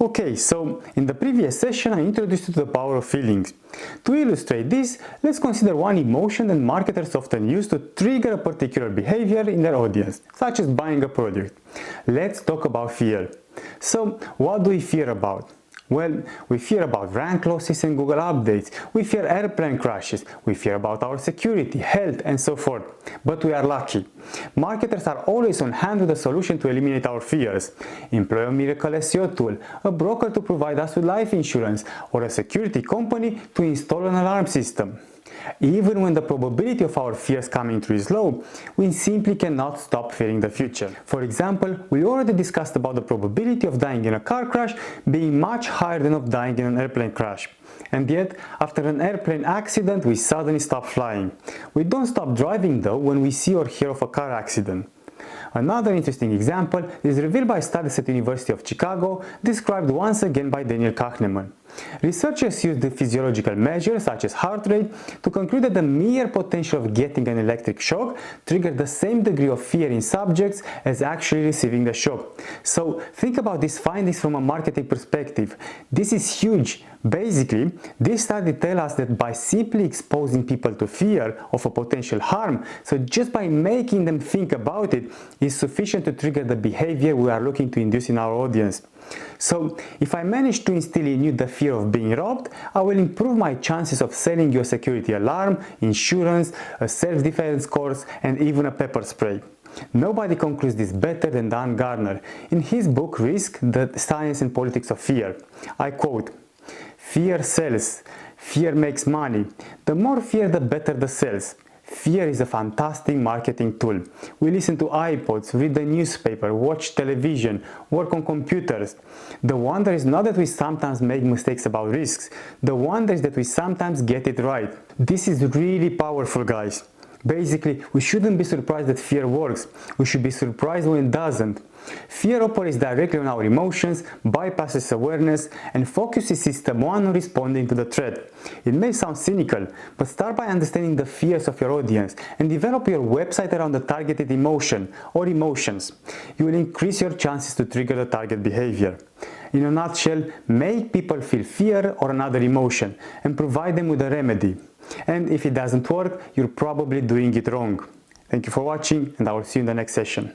Okay, so in the previous session I introduced you to the power of feelings. To illustrate this, let's consider one emotion that marketers often use to trigger a particular behavior in their audience, such as buying a product. Let's talk about fear. So, what do we fear about? Well, we fear about rank losses and Google updates, we fear airplane crashes, we fear about our security, health and so forth. But we are lucky. Marketers are always on hand with a solution to eliminate our fears. Employ a miracle SEO tool, a broker to provide us with life insurance, or a security company to install an alarm system. Even when the probability of our fears coming true is low, we simply cannot stop fearing the future. For example, we already discussed about the probability of dying in a car crash being much higher than of dying in an airplane crash. And yet, after an airplane accident, we suddenly stop flying. We don't stop driving though when we see or hear of a car accident. Another interesting example is revealed by studies at the University of Chicago, described once again by Daniel Kahneman. Researchers used the physiological measures such as heart rate to conclude that the mere potential of getting an electric shock triggered the same degree of fear in subjects as actually receiving the shock. So think about these findings from a marketing perspective. This is huge. Basically, this study tells us that by simply exposing people to fear of a potential harm, so just by making them think about it, is sufficient to trigger the behavior we are looking to induce in our audience. So, if I manage to instill in you the fear of being robbed, I will improve my chances of selling you a security alarm, insurance, a self-defense course, and even a pepper spray. Nobody concludes this better than Dan Gardner in his book Risk, the Science and Politics of Fear. I quote, "Fear sells. Fear makes money. The more fear, the better the sales. Fear is a fantastic marketing tool. We listen to iPods, read the newspaper, watch television, work on computers. The wonder is not that we sometimes make mistakes about risks. The wonder is that we sometimes get it right." This is really powerful, guys. Basically, we shouldn't be surprised that fear works. We should be surprised when it doesn't. Fear operates directly on our emotions, bypasses awareness, and focuses System 1 on responding to the threat. It may sound cynical, but start by understanding the fears of your audience and develop your website around the targeted emotion or emotions. You will increase your chances to trigger the target behavior. In a nutshell, make people feel fear or another emotion and provide them with a remedy. And if it doesn't work, you're probably doing it wrong. Thank you for watching, and I will see you in the next session.